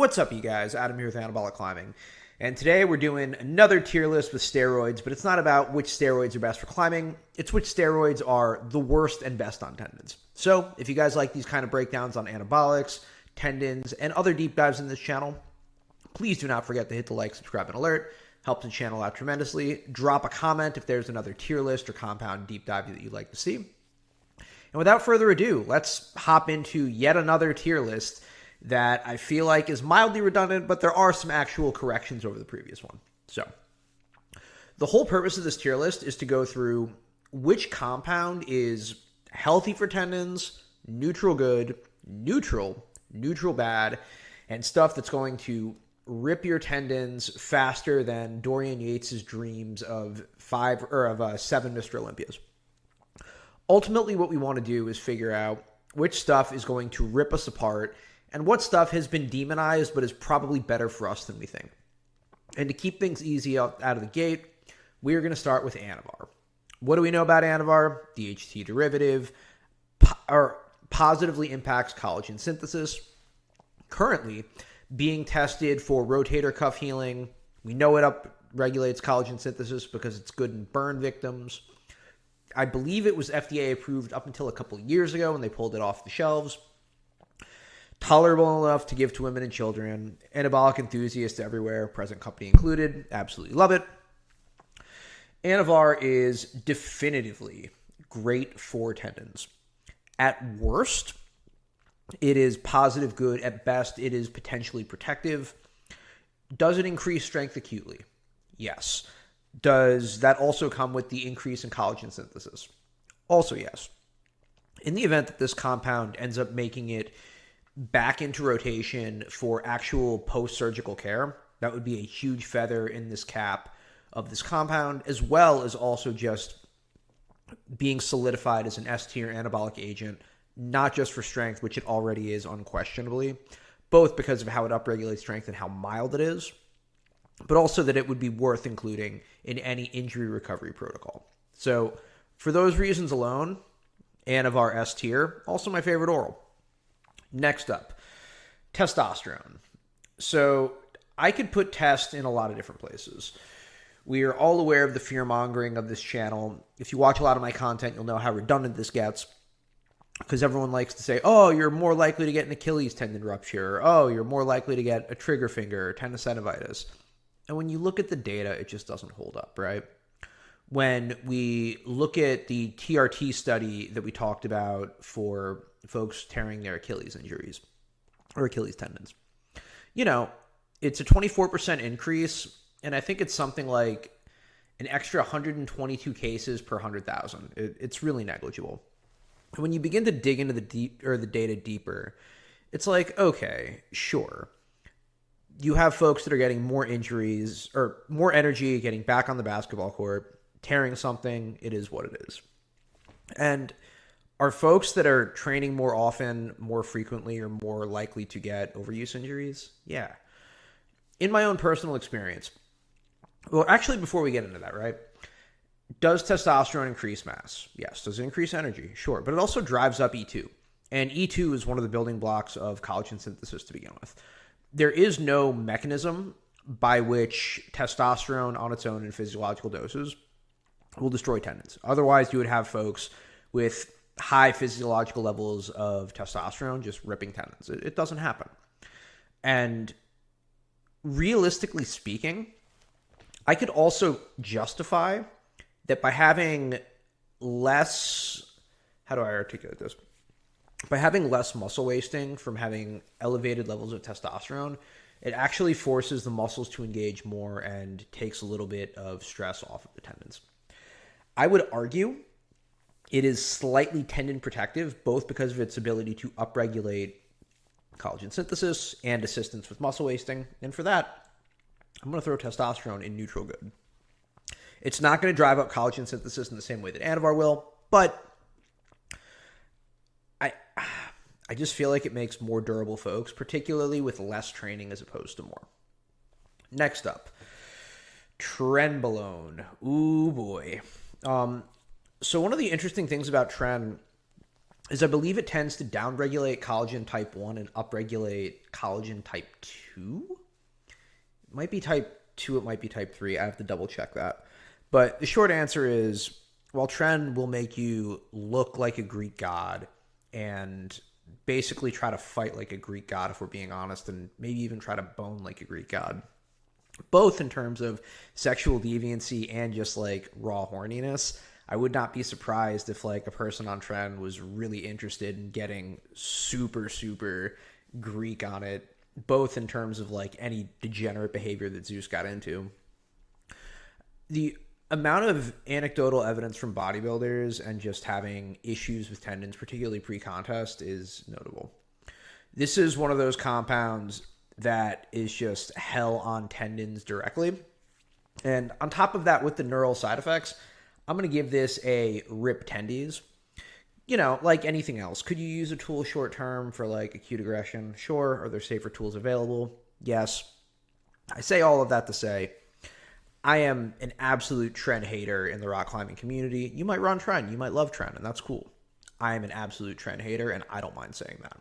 What's up, you guys? Adam here with Anabolic Climbing. And today we're doing another tier list with steroids, but it's not about which steroids are best for climbing. It's which steroids are the worst and best on tendons. So if you guys like these kind of breakdowns on anabolics, tendons, and other deep dives in this channel, please do not forget to hit the like, subscribe, and alert. Helps the channel out tremendously. Drop a comment if there's another tier list or compound deep dive that you'd like to see. And without further ado, let's hop into yet another tier list that I feel like is mildly redundant, but there are some actual corrections over the previous one. So the whole purpose of this tier list is to go through which compound is healthy for tendons, neutral good, neutral bad, and stuff that's going to rip your tendons faster than Dorian Yates's dreams of 7 Mr. Olympias. Ultimately, what we want to do is figure out which stuff is going to rip us apart and what stuff has been demonized but is probably better for us than we think. And to keep things easy out of the gate, we're going to start with Anavar. What do we know about Anavar? DHT derivative positively impacts collagen synthesis. Currently being tested for rotator cuff healing. We know it upregulates collagen synthesis because it's good in burn victims. I believe it was FDA approved up until a couple of years ago when they pulled it off the shelves. Tolerable enough to give to women and children. Anabolic enthusiasts everywhere, present company included. Absolutely love it. Anavar is definitively great for tendons. At worst, it is positive good. At best, it is potentially protective. Does it increase strength acutely? Yes. Does that also come with the increase in collagen synthesis? Also yes. In the event that this compound ends up making it back into rotation for actual post-surgical care, that would be a huge feather in this cap of this compound, as well as also just being solidified as an S-tier anabolic agent, not just for strength, which it already is unquestionably, both because of how it upregulates strength and how mild it is, but also that it would be worth including in any injury recovery protocol. So for those reasons alone, Anavar S-tier, also my favorite oral. Next up, testosterone. So I could put test in a lot of different places. We are all aware of the fear-mongering of this channel. If you watch a lot of my content, you'll know how redundant this gets, because everyone likes to say, oh, you're more likely to get an Achilles tendon rupture, or, oh, you're more likely to get a trigger finger or tendinosynovitis. And when you look at the data, it just doesn't hold up, right? When we look at the TRT study that we talked about for folks tearing their Achilles injuries or Achilles tendons, it's a 24% increase, and I think it's something like an extra 122 cases per 100,000. It's really negligible. And when you begin to dig into the data deeper, it's like, okay, sure. You have folks that are getting more injuries or more energy, getting back on the basketball court, tearing something. It is what it is. And are folks that are training more often, more frequently, or more likely to get overuse injuries? Yeah. In my own personal experience, well, actually, before we get into that, right? Does testosterone increase mass? Yes. Does it increase energy? Sure. But it also drives up E2. And E2 is one of the building blocks of collagen synthesis to begin with. There is no mechanism by which testosterone on its own in physiological doses will destroy tendons. Otherwise, you would have folks with high physiological levels of testosterone just ripping tendons. It doesn't happen. And realistically speaking, I could also justify that by having less, how do I articulate this? By having less muscle wasting from having elevated levels of testosterone, it actually forces the muscles to engage more and takes a little bit of stress off of the tendons. I would argue it is slightly tendon protective, both because of its ability to upregulate collagen synthesis and assistance with muscle wasting. And for that, I'm going to throw testosterone in neutral good. It's not going to drive up collagen synthesis in the same way that Anavar will, but I just feel like it makes more durable folks, particularly with less training as opposed to more. Next up, trenbolone. Ooh, boy. So one of the interesting things about tren is I believe it tends to downregulate collagen type 1 and upregulate collagen type 2. It might be type 2, it might be type 3. I have to double check that. But the short answer is, while Tren will make you look like a Greek god and basically try to fight like a Greek god, if we're being honest, and maybe even try to bone like a Greek god, both in terms of sexual deviancy and just like raw horniness, I would not be surprised if like a person on Tren was really interested in getting super, super Greek on it, both in terms of like any degenerate behavior that Zeus got into. The amount of anecdotal evidence from bodybuilders and just having issues with tendons, particularly pre-contest, is notable. This is one of those compounds that is just hell on tendons directly. And on top of that, with the neural side effects, I'm going to give this a rip tendies. You know, like anything else. Could you use a tool short term for like acute aggression? Sure. Are there safer tools available? Yes. I say all of that to say, I am an absolute Tren hater in the rock climbing community. You might run Tren, you might love Tren, and that's cool. I am an absolute Tren hater, and I don't mind saying that.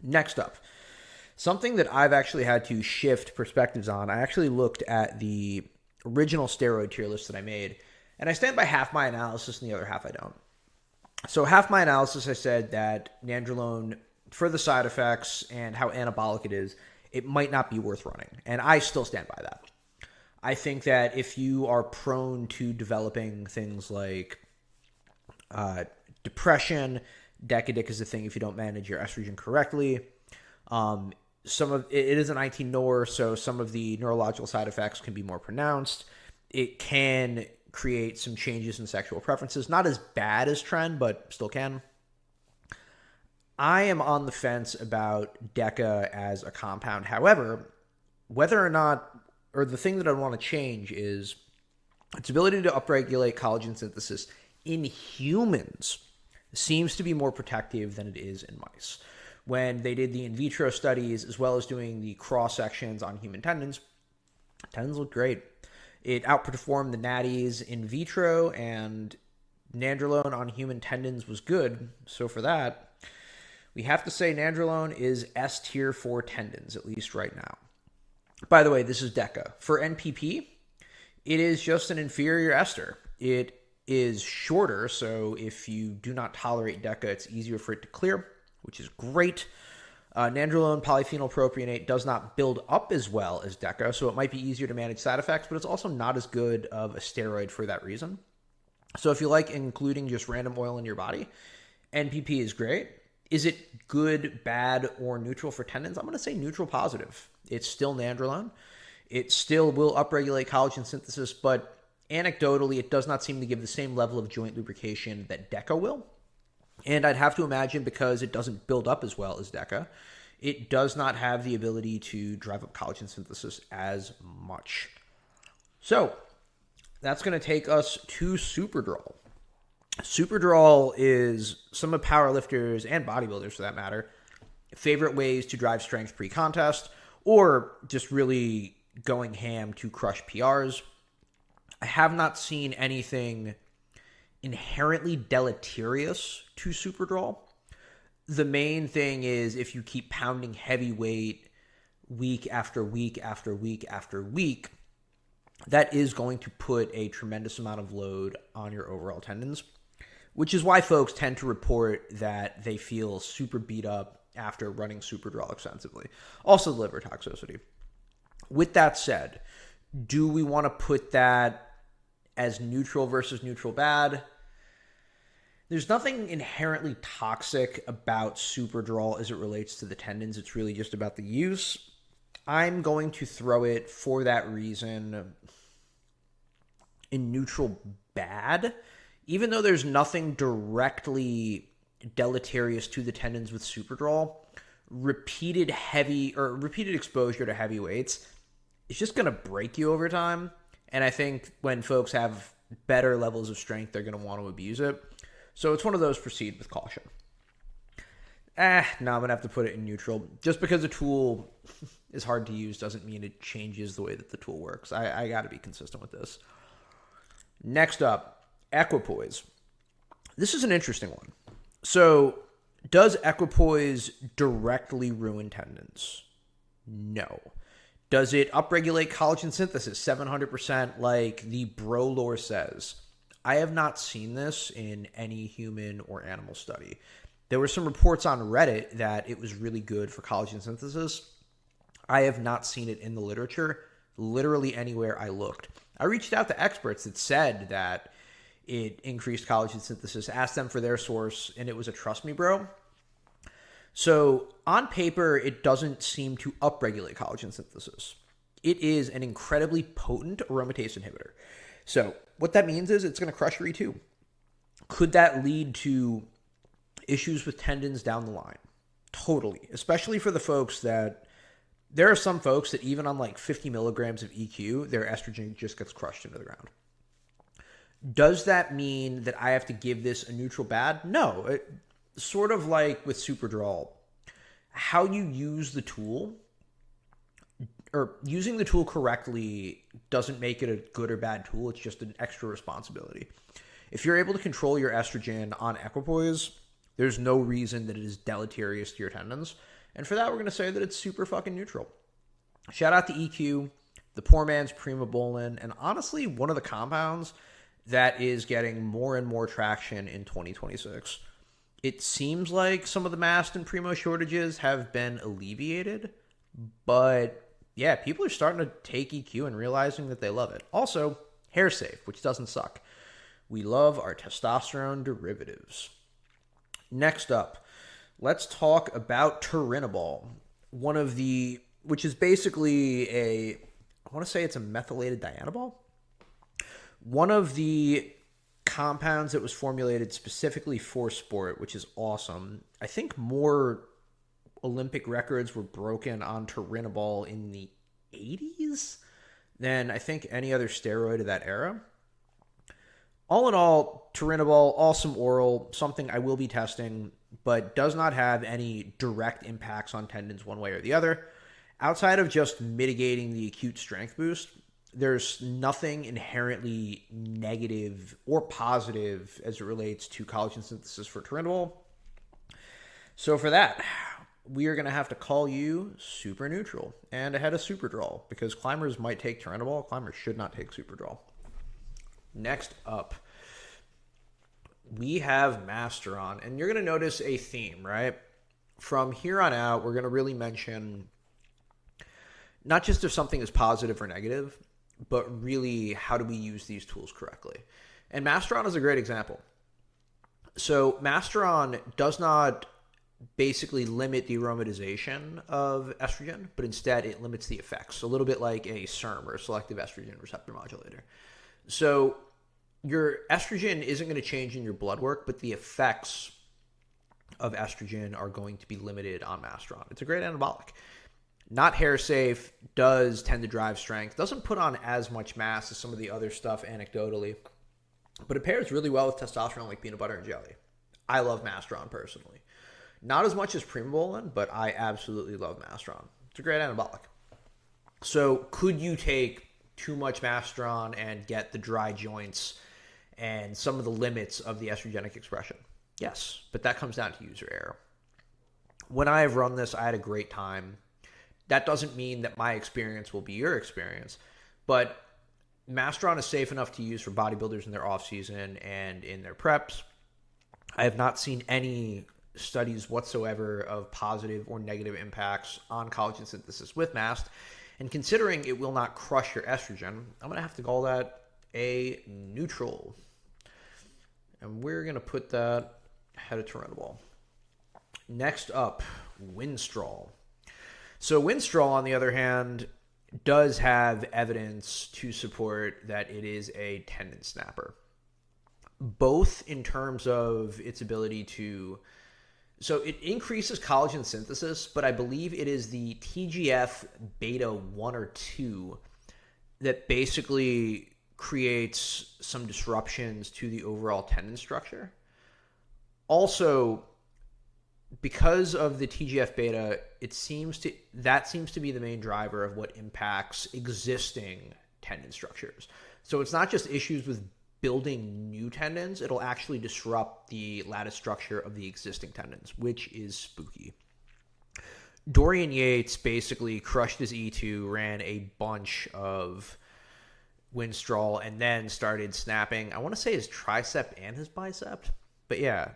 Next up, something that I've actually had to shift perspectives on. I actually looked at the original steroid tier list that I made, and I stand by half my analysis and the other half I don't. So half my analysis, I said that nandrolone, for the side effects and how anabolic it is, it might not be worth running. And I still stand by that. I think that if you are prone to developing things like depression, decadic is a thing if you don't manage your estrogen correctly. Some of it is a 19 nor, so some of the neurological side effects can be more pronounced. It can create some changes in sexual preferences. Not as bad as Tren, but still can. I am on the fence about DECA as a compound. However, whether or not, or the thing that I want to change is its ability to upregulate collagen synthesis in humans seems to be more protective than it is in mice. When they did the in vitro studies, as well as doing the cross sections on human tendons looked great. It outperformed the natties in vitro, and nandrolone on human tendons was good. So for that, we have to say nandrolone is S tier for tendons, at least right now. By the way, this is DECA. For NPP, it is just an inferior ester. It is shorter, so if you do not tolerate DECA, it's easier for it to clear, which is great. Nandrolone polyphenol propionate does not build up as well as DECA, so it might be easier to manage side effects, but it's also not as good of a steroid for that reason. So if you like including just random oil in your body, NPP is great. Is it good, bad, or neutral for tendons? I'm going to say neutral positive. It's still nandrolone. It still will upregulate collagen synthesis, but anecdotally, it does not seem to give the same level of joint lubrication that DECA will. And I'd have to imagine, because it doesn't build up as well as DECA, it does not have the ability to drive up collagen synthesis as much. So that's going to take us to superdrol. Superdrol is some of powerlifters and bodybuilders, for that matter, favorite ways to drive strength pre-contest, or just really going ham to crush PRs. I have not seen anything inherently deleterious to superdrol. The main thing is, if you keep pounding heavy weight week after week after week after week, that is going to put a tremendous amount of load on your overall tendons, which is why folks tend to report that they feel super beat up after running superdrol extensively. Also, liver toxicity. With that said, do we want to put that as neutral versus neutral bad? There's nothing inherently toxic about superdrol as it relates to the tendons. It's really just about the use. I'm going to throw it, for that reason, in neutral bad, even though there's nothing directly deleterious to the tendons with superdrol. Repeated exposure to heavy weights is just going to break you over time. And I think when folks have better levels of strength, they're going to want to abuse it. So it's one of those, proceed with caution. No, I'm going to have to put it in neutral. Just because a tool is hard to use doesn't mean it changes the way that the tool works. I got to be consistent with this. Next up, equipoise. This is an interesting one. So, does equipoise directly ruin tendons? No. Does it upregulate collagen synthesis 700% like the bro lore says? I have not seen this in any human or animal study. There were some reports on Reddit that it was really good for collagen synthesis. I have not seen it in the literature, literally anywhere I looked. I reached out to experts that said that it increased collagen synthesis, asked them for their source, and it was a trust me, bro. So on paper, it doesn't seem to upregulate collagen synthesis. It is an incredibly potent aromatase inhibitor. So what that means is it's going to crush your E2. Could that lead to issues with tendons down the line? Totally. Especially for the folks that, there are some folks that even on like 50 milligrams of EQ, their estrogen just gets crushed into the ground. Does that mean that I have to give this a neutral bad? No. Sort of like with superdrol. How you use the tool, or using the tool correctly, doesn't make it a good or bad tool. It's just an extra responsibility. If you're able to control your estrogen on equipoise, there's no reason that it is deleterious to your tendons. And for that, we're going to say that it's super fucking neutral. Shout out to EQ, the poor man's primobolan, and honestly, one of the compounds that is getting more and more traction in 2026. It seems like some of the mast and primo shortages have been alleviated, but yeah, people are starting to take EQ and realizing that they love it. Also, hair safe, which doesn't suck. We love our testosterone derivatives. Next up, let's talk about turinabol, which is basically I want to say it's a methylated dianabol. One of the compounds that was formulated specifically for sport, which is awesome. I think more Olympic records were broken on turinabol in the 80s than I think any other steroid of that era. All in all, turinabol, awesome oral, something I will be testing, but does not have any direct impacts on tendons one way or the other. Outside of just mitigating the acute strength boost, there's nothing inherently negative or positive as it relates to collagen synthesis for turinabol. So for that, we are going to have to call you super neutral and ahead of superdrol, because climbers might take turinabol. Climbers should not take superdrol. Next up, we have Masteron, and you're going to notice a theme, right? From here on out, we're going to really mention not just if something is positive or negative, but really how do we use these tools correctly. And Masteron is a great example. So Masteron does not basically limit the aromatization of estrogen, but instead it limits the effects, a little bit like a SERM, or a selective estrogen receptor modulator. So your estrogen isn't going to change in your blood work, but the effects of estrogen are going to be limited on Masteron. It's a great anabolic. Not hair safe, does tend to drive strength, doesn't put on as much mass as some of the other stuff anecdotally, but it pairs really well with testosterone like peanut butter and jelly. I love Masteron personally. Not as much as primobolan, but I absolutely love Masteron. It's a great anabolic. So could you take too much Masteron and get the dry joints and some of the limits of the estrogenic expression? Yes, but that comes down to user error. When I have run this, I had a great time. That doesn't mean that my experience will be your experience, but Masteron is safe enough to use for bodybuilders in their off-season and in their preps. I have not seen any studies whatsoever of positive or negative impacts on collagen synthesis with MAST, and considering it will not crush your estrogen, I'm going to have to call that a neutral. And we're going to put that ahead of turinabol. Next up, Winstrol. So Winstrol, on the other hand, does have evidence to support that it is a tendon snapper, both in terms of its ability to... So it increases collagen synthesis, but I believe it is the TGF beta 1 or 2 that basically creates some disruptions to the overall tendon structure. Also, because of the TGF beta, seems to be the main driver of what impacts existing tendon structures. So it's not just issues with building new tendons, it'll actually disrupt the lattice structure of the existing tendons, which is spooky. Dorian Yates basically crushed his E2, ran a bunch of Winstrol, and then started snapping, I want to say his tricep and his bicep. But yeah,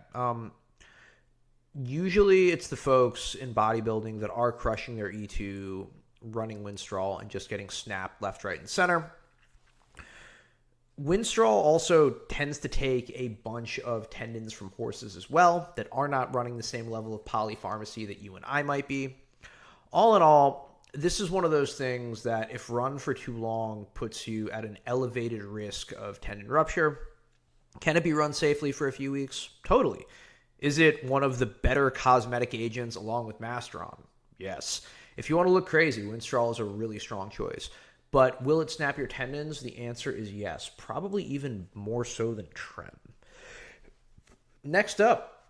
usually it's the folks in bodybuilding that are crushing their E2, running Winstrol, and just getting snapped left, right, and center. Winstrol also tends to take a bunch of tendons from horses as well that are not running the same level of polypharmacy that you and I might be. All in all, this is one of those things that if run for too long puts you at an elevated risk of tendon rupture. Can it be run safely for a few weeks? Totally. Is it one of the better cosmetic agents along with Masteron? Yes. If you want to look crazy, Winstrol is a really strong choice. But will it snap your tendons? The answer is yes. Probably even more so than Tren. Next up,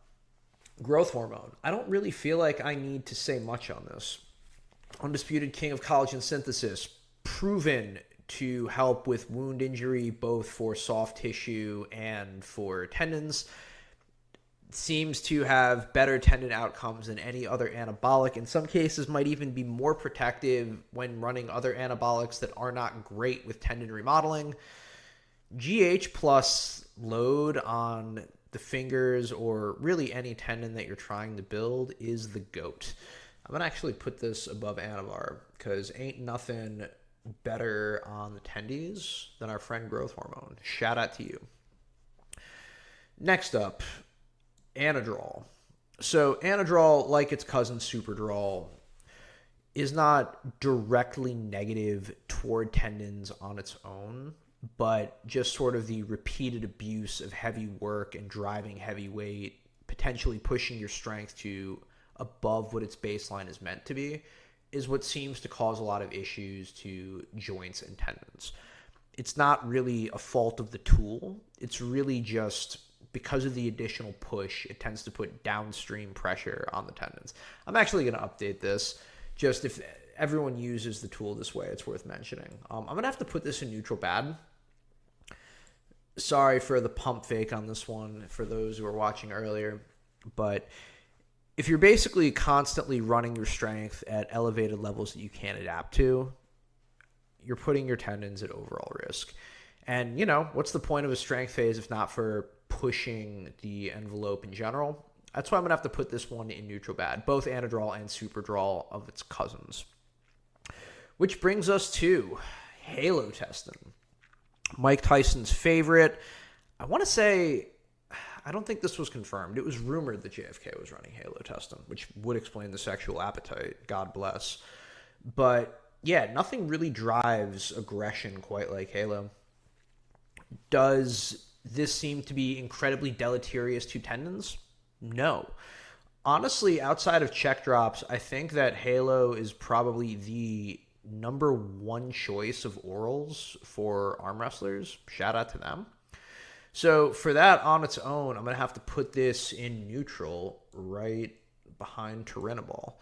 growth hormone. I don't really feel like I need to say much on this. Undisputed king of collagen synthesis, proven to help with wound injury, both for soft tissue and for tendons. Seems to have better tendon outcomes than any other anabolic. In some cases, might even be more protective when running other anabolics that are not great with tendon remodeling. GH plus load on the fingers or really any tendon that you're trying to build is the GOAT. I'm going to actually put this above Anavar because ain't nothing better on the tendies than our friend growth hormone. Shout out to you. Next up, anadrol. So anadrol, like its cousin superdrol, is not directly negative toward tendons on its own, but just sort of the repeated abuse of heavy work and driving heavy weight, potentially pushing your strength to above what its baseline is meant to be, is what seems to cause a lot of issues to joints and tendons. It's not really a fault of the tool. It's really just because of the additional push, it tends to put downstream pressure on the tendons. I'm actually going to update this. Just if everyone uses the tool this way, it's worth mentioning. I'm going to have to put this in neutral bad. Sorry for the pump fake on this one for those who were watching earlier. But if you're basically constantly running your strength at elevated levels that you can't adapt to, you're putting your tendons at overall risk. And, you know, what's the point of a strength phase if not for pushing the envelope in general? That's why I'm going to have to put this one in neutral bad, both anadrol and superdrol of its cousins. Which brings us to halo testing. Mike Tyson's favorite. I want to say, I don't think this was confirmed. It was rumored that JFK was running halo testing, which would explain the sexual appetite. God bless. But yeah, nothing really drives aggression quite like halo. Does this seem to be incredibly deleterious to tendons? No. Honestly, outside of check drops, I think that halo is probably the number one choice of orals for arm wrestlers. Shout out to them. So for that on its own, I'm going to have to put this in neutral right behind Turinabol.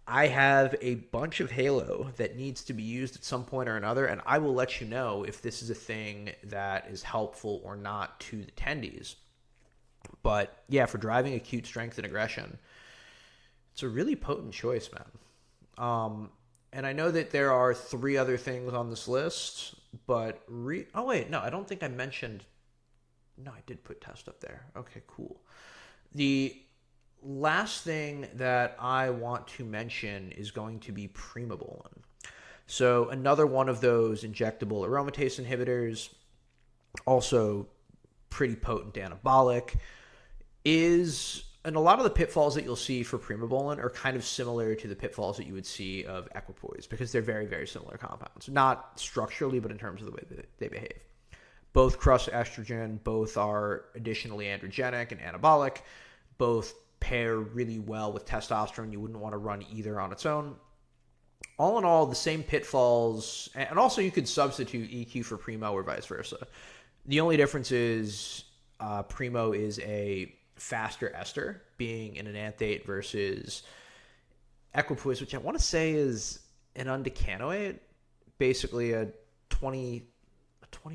I have a bunch of halo that needs to be used at some point or another, and I will let you know if this is a thing that is helpful or not to the tendies. But yeah, for driving acute strength and aggression, it's a really potent choice, man. And I know that there are 3 other things on this list, but oh wait, no, I don't think I mentioned. No, I did put test up there. Okay, cool. The last thing that I want to mention is going to be primobolan. So another one of those injectable aromatase inhibitors, also pretty potent anabolic, and a lot of the pitfalls that you'll see for primobolan are kind of similar to the pitfalls that you would see of equipoise because they're very, very similar compounds. Not structurally, but in terms of the way that they behave. Both crush estrogen, both are additionally androgenic and anabolic, both pair really well with testosterone. You wouldn't want to run either on its own. All in all, the same pitfalls, and also you could substitute EQ for Primo or vice versa. The only difference is Primo is a faster ester, being in an enanthate versus equipoise, which I want to say is an undecanoate, basically a 20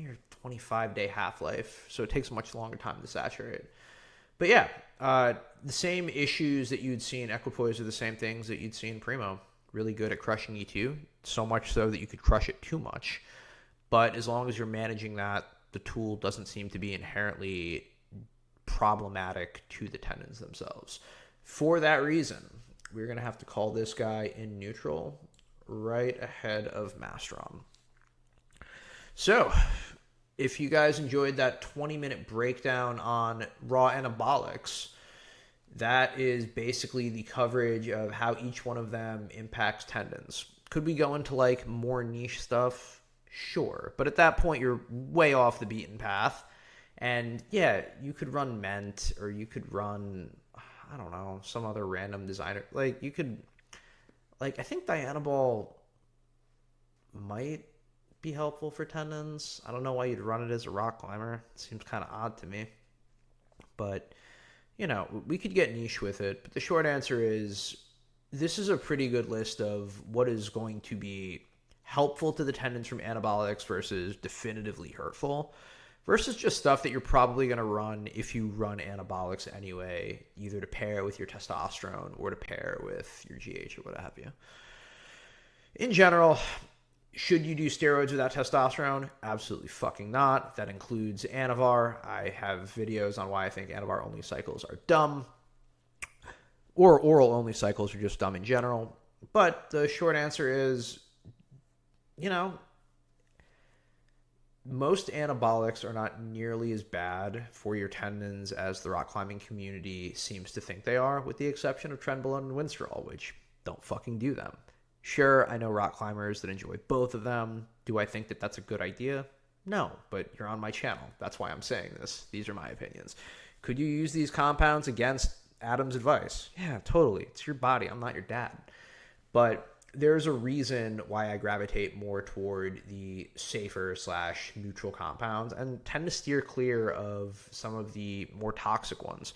or 25-day half-life, so it takes a much longer time to saturate. But yeah, the same issues that you'd see in equipoise are the same things that you'd see in primo. Really good at crushing E2, so much so that you could crush it too much. But as long as you're managing that, the tool doesn't seem to be inherently problematic to the tendons themselves. For that reason, we're going to have to call this guy in neutral right ahead of Mastrom. So, if you guys enjoyed that 20-minute breakdown on raw anabolics, that is basically the coverage of how each one of them impacts tendons. Could we go into like more niche stuff? Sure. But at that point, you're way off the beaten path. And yeah, you could run Ment, or you could run, I don't know, some other random designer. Like you could, like I think Dianabol might be helpful for tendons. I don't know why you'd run it as a rock climber. It seems kind of odd to me. But you know, we could get niche with it, but the short answer is this is a pretty good list of what is going to be helpful to the tendons from anabolics versus definitively hurtful, versus just stuff that you're probably going to run if you run anabolics anyway, either to pair with your testosterone or to pair with your GH or what have you. In general, should you do steroids without testosterone? Absolutely fucking not. That includes Anavar. I have videos on why I think Anavar-only cycles are dumb. Or oral-only cycles are just dumb in general. But the short answer is, you know, most anabolics are not nearly as bad for your tendons as the rock climbing community seems to think they are, with the exception of Trenbolone and Winstrol, which don't fucking do them. Sure, I know rock climbers that enjoy both of them. Do I think that that's a good idea? No, but you're on my channel. That's why I'm saying this. These are my opinions. Could you use these compounds against Adam's advice? Yeah, totally. It's your body. I'm not your dad. But there's a reason why I gravitate more toward the safer / neutral compounds and tend to steer clear of some of the more toxic ones.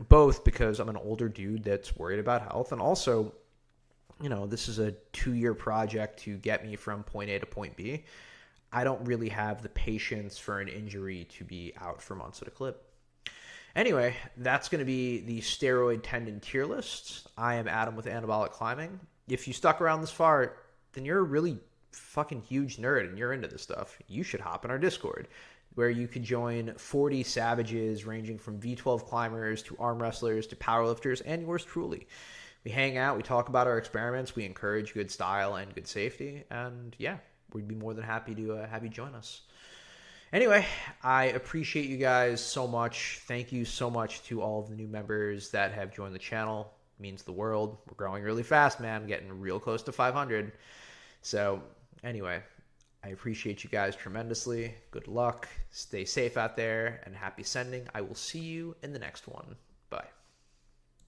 Both because I'm an older dude that's worried about health, and also, you know, this is a 2-year project to get me from point A to point B. I don't really have the patience for an injury to be out for months at a clip. Anyway, that's going to be the steroid tendon tier list. I am Adam with Anabolic Climbing. If you stuck around this far, then you're a really fucking huge nerd and you're into this stuff. You should hop in our Discord, where you could join 40 savages ranging from V12 climbers to arm wrestlers to powerlifters and yours truly. We hang out, we talk about our experiments, we encourage good style and good safety, and yeah, we'd be more than happy to have you join us. Anyway, I appreciate you guys so much. Thank you so much to all of the new members that have joined the channel. It means the world. We're growing really fast, man. Getting real close to 500. So anyway, I appreciate you guys tremendously. Good luck. Stay safe out there and happy sending. I will see you in the next one.